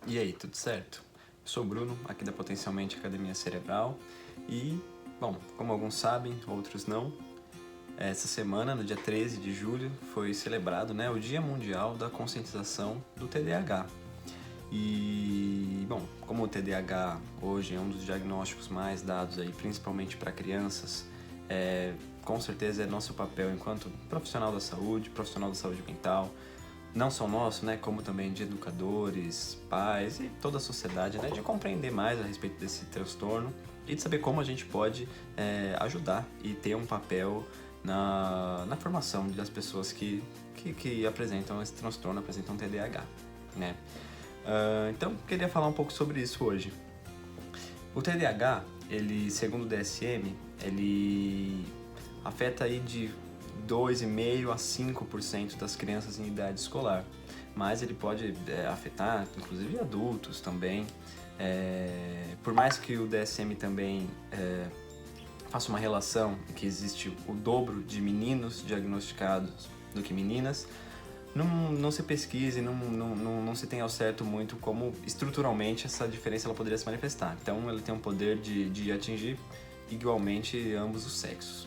E aí, tudo certo? Eu sou o Bruno, aqui da Potencialmente Academia Cerebral e, bom, como alguns sabem, outros não, essa semana, no dia 13 de julho, foi celebrado, o Dia Mundial da Conscientização do TDAH. E, bom, como o TDAH hoje é um dos diagnósticos mais dados aí, principalmente para crianças, com certeza é nosso papel enquanto profissional da saúde mental, não só nosso, como também de educadores, pais e toda a sociedade, de compreender mais a respeito desse transtorno e de saber como a gente pode ajudar e ter um papel na formação das pessoas que apresentam esse transtorno, apresentam TDAH, Então, queria falar um pouco sobre isso hoje. O TDAH, ele, segundo o DSM, ele afeta aí de 2,5% a 5% das crianças em idade escolar, mas ele pode afetar, inclusive, adultos também. Por mais que o DSM também faça uma relação que existe o dobro de meninos diagnosticados do que meninas, não se pesquisa e não se tem ao certo muito como estruturalmente essa diferença ela poderia se manifestar. Então, ele tem um poder de atingir igualmente ambos os sexos.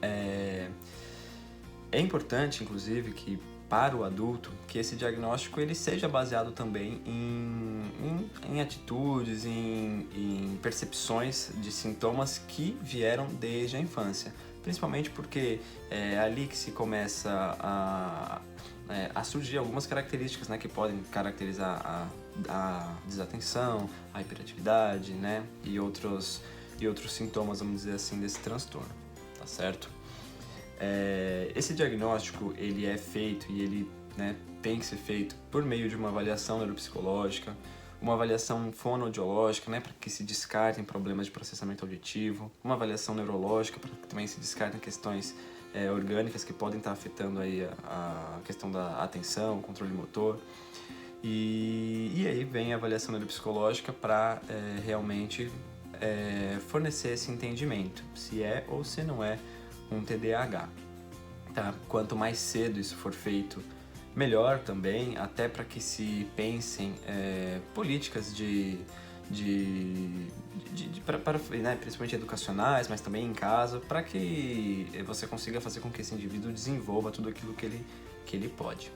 É importante, inclusive, que para o adulto, que esse diagnóstico ele seja baseado também em atitudes, em percepções de sintomas que vieram desde a infância. Principalmente porque é ali que se começa a surgir algumas características que podem caracterizar a desatenção, a hiperatividade, e outros sintomas, vamos dizer assim, desse transtorno, tá certo? Esse diagnóstico ele é feito e ele tem que ser feito por meio de uma avaliação neuropsicológica, uma avaliação fonoaudiológica, para que se descartem problemas de processamento auditivo, uma avaliação neurológica para que também se descartem questões orgânicas que podem estar afetando aí a questão da atenção, controle motor. E aí vem a avaliação neuropsicológica para realmente fornecer esse entendimento, se é ou se não é um TDAH. Tá? Quanto mais cedo isso for feito, melhor também, até para que se pensem políticas principalmente educacionais, mas também em casa, para que você consiga fazer com que esse indivíduo desenvolva tudo aquilo que ele pode.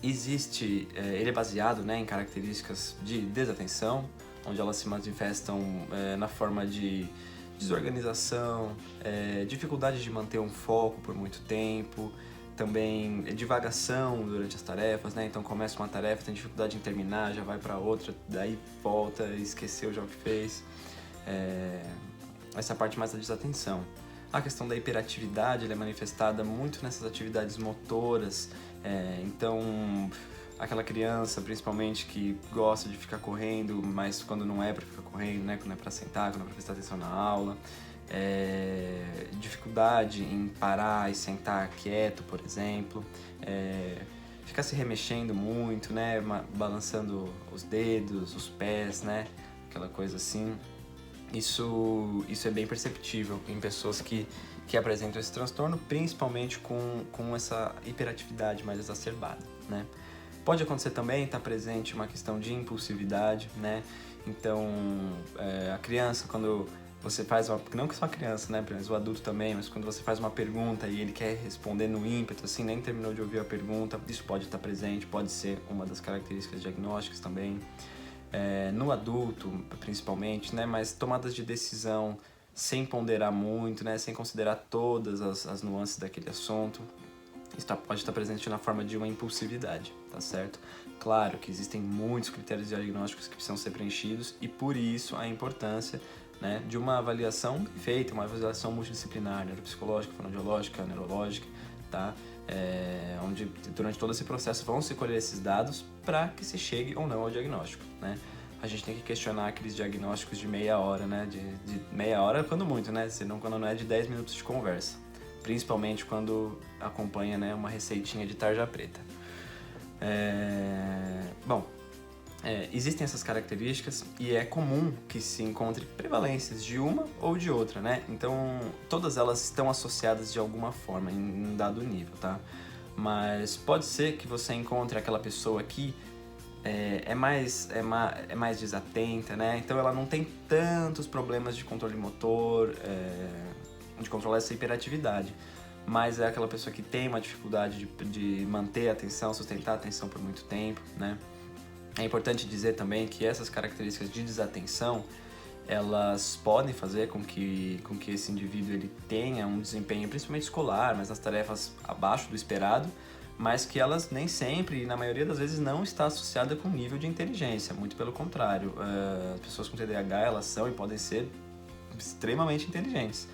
Ele é baseado em características de desatenção, onde elas se manifestam na forma de desorganização, dificuldade de manter um foco por muito tempo, também divagação durante as tarefas, Então começa uma tarefa, tem dificuldade em terminar, já vai para outra, daí volta, esqueceu já o que fez. Essa parte mais da desatenção. A questão da hiperatividade ela é manifestada muito nessas atividades motoras, então aquela criança principalmente que gosta de ficar correndo, mas quando não é para ficar correndo, quando é para sentar, quando é para prestar atenção na aula, dificuldade em parar e sentar quieto, por exemplo, ficar se remexendo muito, balançando os dedos, os pés, aquela coisa assim. Isso é bem perceptível em pessoas que apresentam esse transtorno, principalmente com essa hiperatividade mais exacerbada, Pode acontecer também, estar presente uma questão de impulsividade, Então, a criança, quando você faz não que só a criança, mas o adulto também, mas quando você faz uma pergunta e ele quer responder no ímpeto, assim, nem terminou de ouvir a pergunta, isso pode estar presente, pode ser uma das características diagnósticas também. No adulto, principalmente, mas tomadas de decisão sem ponderar muito, sem considerar todas as nuances daquele assunto. Isso pode estar presente na forma de uma impulsividade, tá certo? Claro que existem muitos critérios diagnósticos que precisam ser preenchidos e por isso a importância de uma avaliação feita, uma avaliação multidisciplinar, neuropsicológica, fonoaudiológica, neurológica, tá? Onde durante todo esse processo vão se colher esses dados para que se chegue ou não ao diagnóstico, A gente tem que questionar aqueles diagnósticos de meia hora, de meia hora quando muito, Senão quando não é de 10 minutos de conversa. Principalmente quando acompanha uma receitinha de tarja preta. Existem essas características e é comum que se encontre prevalências de uma ou de outra, Então, todas elas estão associadas de alguma forma em um dado nível, tá? mas pode ser que você encontre aquela pessoa que é mais desatenta, né? Então ela não tem tantos problemas de controle motor, de controlar essa hiperatividade, mas é aquela pessoa que tem uma dificuldade de manter a atenção, sustentar a atenção por muito tempo, né? É importante dizer também que essas características de desatenção, elas podem fazer com que esse indivíduo ele tenha um desempenho principalmente escolar, mas nas tarefas abaixo do esperado, mas que elas nem sempre, e na maioria das vezes, não está associada com nível de inteligência, muito pelo contrário. As pessoas com TDAH, elas são e podem ser extremamente inteligentes,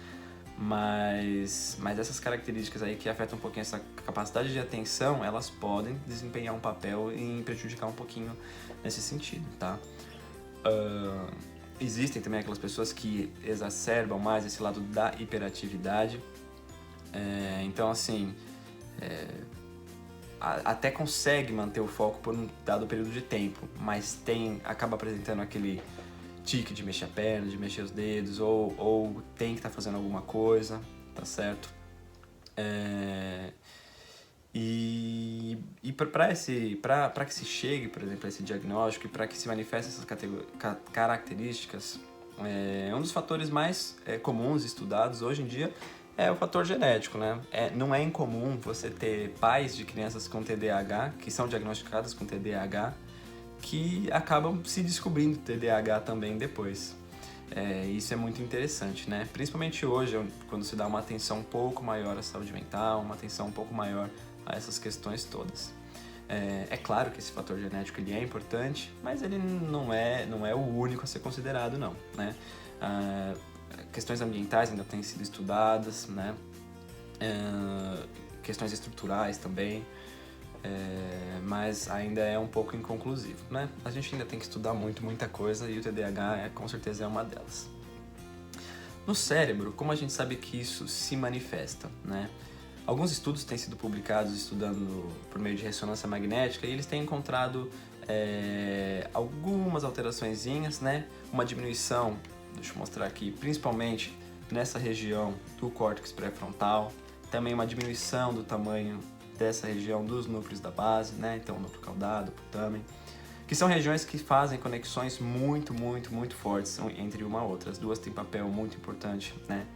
mas essas características aí que afetam um pouquinho essa capacidade de atenção, elas podem desempenhar um papel em prejudicar um pouquinho nesse sentido, tá? Existem também aquelas pessoas que exacerbam mais esse lado da hiperatividade, então assim, até consegue manter o foco por um dado período de tempo, mas acaba apresentando aquele tique de mexer a perna, de mexer os dedos, ou tem que estar fazendo alguma coisa, tá certo? E para que se chegue, por exemplo, a esse diagnóstico e para que se manifestem essas características, um dos fatores mais comuns estudados hoje em dia é o fator genético, né? Não é incomum você ter pais de crianças com TDAH, que são diagnosticadas com TDAH, que acabam se descobrindo TDAH também depois. Isso é muito interessante, né? Principalmente hoje, quando se dá uma atenção um pouco maior à saúde mental, uma atenção um pouco maior a essas questões todas. É claro que esse fator genético ele é importante, mas ele não é o único a ser considerado, não, né? Questões ambientais ainda têm sido estudadas, né? Questões estruturais também, mas ainda é um pouco inconclusivo, né? A gente ainda tem que estudar muita coisa e o TDAH com certeza é uma delas. No cérebro, como a gente sabe que isso se manifesta, né? Alguns estudos têm sido publicados estudando por meio de ressonância magnética e eles têm encontrado algumas alteraçõezinhas, né? Uma diminuição, deixa eu mostrar aqui, principalmente nessa região do córtex pré-frontal, também uma diminuição do tamanho dessa região dos núcleos da base, né? Então, o núcleo caudado, o putamen, que são regiões que fazem conexões muito fortes entre uma e outra. As duas têm papel muito importante, né?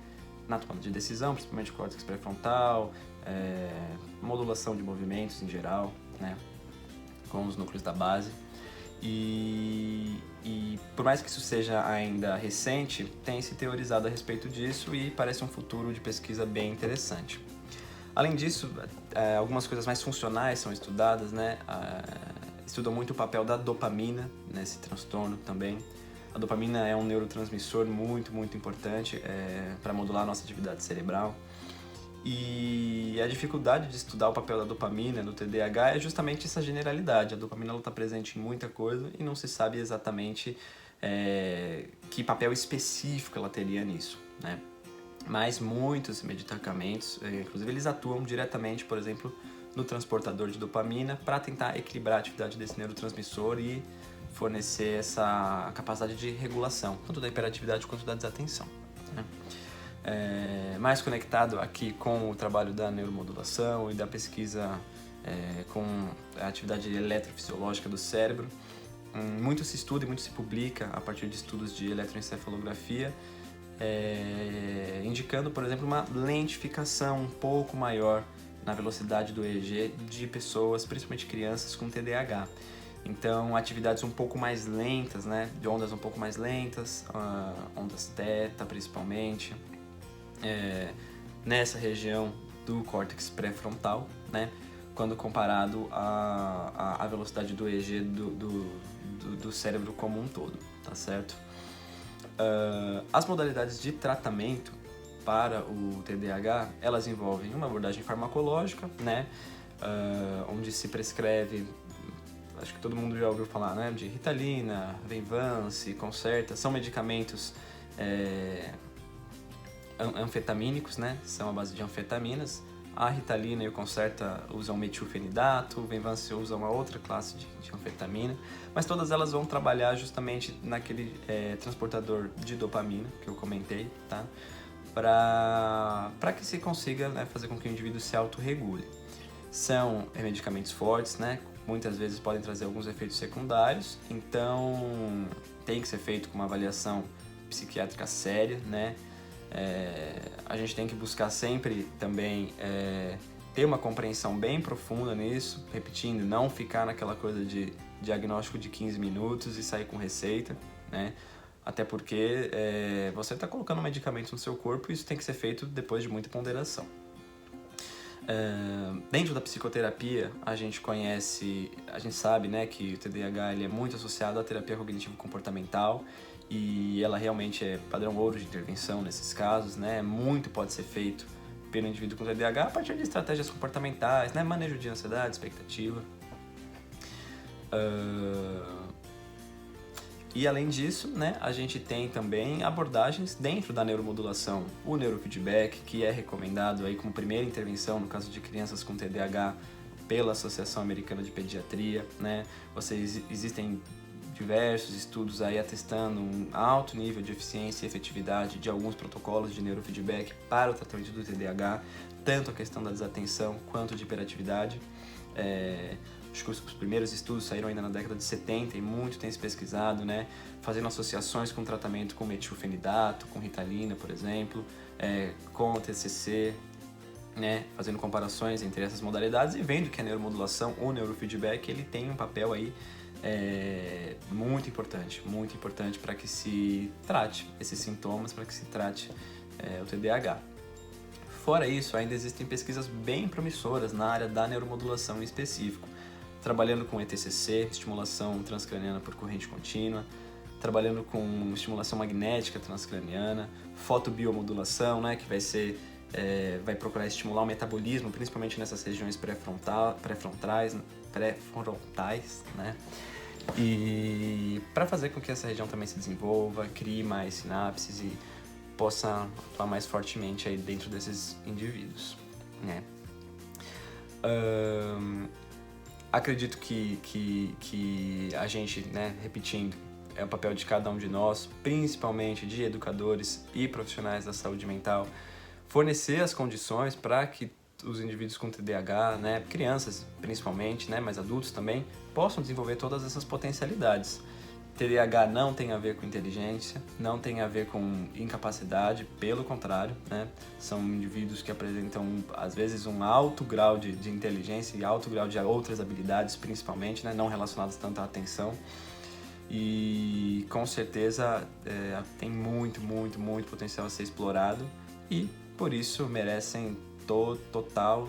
Na tomada de decisão, principalmente o córtex pré-frontal, modulação de movimentos em geral, né? Com os núcleos da base. E por mais que isso seja ainda recente, tem se teorizado a respeito disso e parece um futuro de pesquisa bem interessante. Além disso, algumas coisas mais funcionais são estudadas, né? Estudam muito o papel da dopamina nesse transtorno também. A dopamina é um neurotransmissor muito importante para modular a nossa atividade cerebral. E a dificuldade de estudar o papel da dopamina no TDAH é justamente essa generalidade. A dopamina está presente em muita coisa e não se sabe exatamente que papel específico ela teria nisso, né? Mas muitos medicamentos, inclusive eles atuam diretamente, por exemplo, no transportador de dopamina para tentar equilibrar a atividade desse neurotransmissor e fornecer essa capacidade de regulação, tanto da hiperatividade quanto da desatenção, né? Mais conectado aqui com o trabalho da neuromodulação e da pesquisa com a atividade eletrofisiológica do cérebro. Muito se estuda e muito se publica a partir de estudos de eletroencefalografia, indicando, por exemplo, uma lentificação um pouco maior na velocidade do EEG de pessoas, principalmente crianças com TDAH. Então, atividades um pouco mais lentas, né? De ondas um pouco mais lentas, ondas θ principalmente, nessa região do córtex pré-frontal, né? Quando comparado à velocidade do EEG do cérebro como um todo, tá certo? As modalidades de tratamento para o TDAH, elas envolvem uma abordagem farmacológica, né? Onde se prescreve, acho que todo mundo já ouviu falar, né? De Ritalina, Venvance, Concerta, são medicamentos anfetamínicos, né? São à base de anfetaminas. A Ritalina e o Concerta usam metilfenidato, o Venvance usa uma outra classe de anfetamina, mas todas elas vão trabalhar justamente naquele transportador de dopamina que eu comentei, tá? Para que se consiga, né, fazer com que o indivíduo se autorregule. são medicamentos fortes, né? Muitas vezes podem trazer alguns efeitos secundários, então tem que ser feito com uma avaliação psiquiátrica séria, né? A gente tem que buscar sempre também ter uma compreensão bem profunda nisso, repetindo, não ficar naquela coisa de diagnóstico de 15 minutos e sair com receita, né? Até porque você está colocando medicamentos no seu corpo e isso tem que ser feito depois de muita ponderação. Dentro da psicoterapia, a gente sabe, né, que o TDAH ele é muito associado à terapia cognitivo-comportamental e ela realmente é padrão ouro de intervenção nesses casos, né? Muito pode ser feito pelo indivíduo com TDAH a partir de estratégias comportamentais, né? Manejo de ansiedade, expectativa. E além disso, né, a gente tem também abordagens dentro da neuromodulação, o neurofeedback, que é recomendado aí como primeira intervenção no caso de crianças com TDAH pela Associação Americana de Pediatria, né? Existem diversos estudos aí atestando um alto nível de eficiência e efetividade de alguns protocolos de neurofeedback para o tratamento do TDAH, tanto a questão da desatenção quanto de hiperatividade. Acho que os primeiros estudos saíram ainda na década de 70 e muito tem se pesquisado, né? Fazendo associações com tratamento com metilfenidato, com Ritalina, por exemplo, com o TCC, né? Fazendo comparações entre essas modalidades e vendo que a neuromodulação, o neurofeedback, ele tem um papel aí muito importante para que se trate esses sintomas, para que se trate o TDAH. Fora isso, ainda existem pesquisas bem promissoras na área da neuromodulação em específico, trabalhando com ETCC, estimulação transcraniana por corrente contínua, trabalhando com estimulação magnética transcraniana, fotobiomodulação, né, que vai procurar estimular o metabolismo, principalmente nessas regiões pré-frontais, né, e para fazer com que essa região também se desenvolva, crie mais sinapses e possa atuar mais fortemente aí dentro desses indivíduos, né. Acredito que a gente, né, repetindo, é o papel de cada um de nós, principalmente de educadores e profissionais da saúde mental, fornecer as condições para que os indivíduos com TDAH, né, crianças principalmente, né, mas adultos também, possam desenvolver todas essas potencialidades. TDAH não tem a ver com inteligência, não tem a ver com incapacidade, pelo contrário, né? São indivíduos que apresentam, às vezes, um alto grau de inteligência e alto grau de outras habilidades, principalmente, né? Não relacionadas tanto à atenção. E, com certeza, tem muito potencial a ser explorado e, por isso, merecem total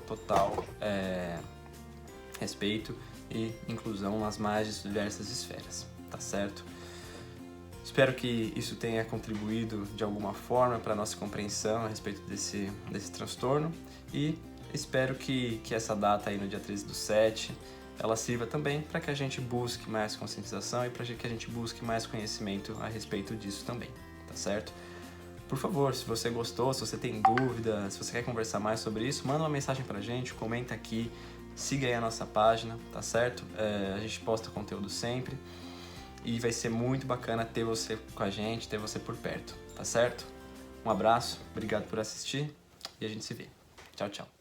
respeito e inclusão nas mais diversas esferas. Tá certo? Espero que isso tenha contribuído de alguma forma para a nossa compreensão a respeito desse transtorno e espero que essa data aí no dia 13/7 ela sirva também para que a gente busque mais conscientização e para que a gente busque mais conhecimento a respeito disso também, tá certo? Por favor, se você gostou, se você tem dúvida, se você quer conversar mais sobre isso, manda uma mensagem pra gente, comenta aqui, siga aí a nossa página, tá certo? A gente posta conteúdo sempre. E vai ser muito bacana ter você com a gente, ter você por perto, tá certo? Um abraço, obrigado por assistir e a gente se vê. Tchau, tchau.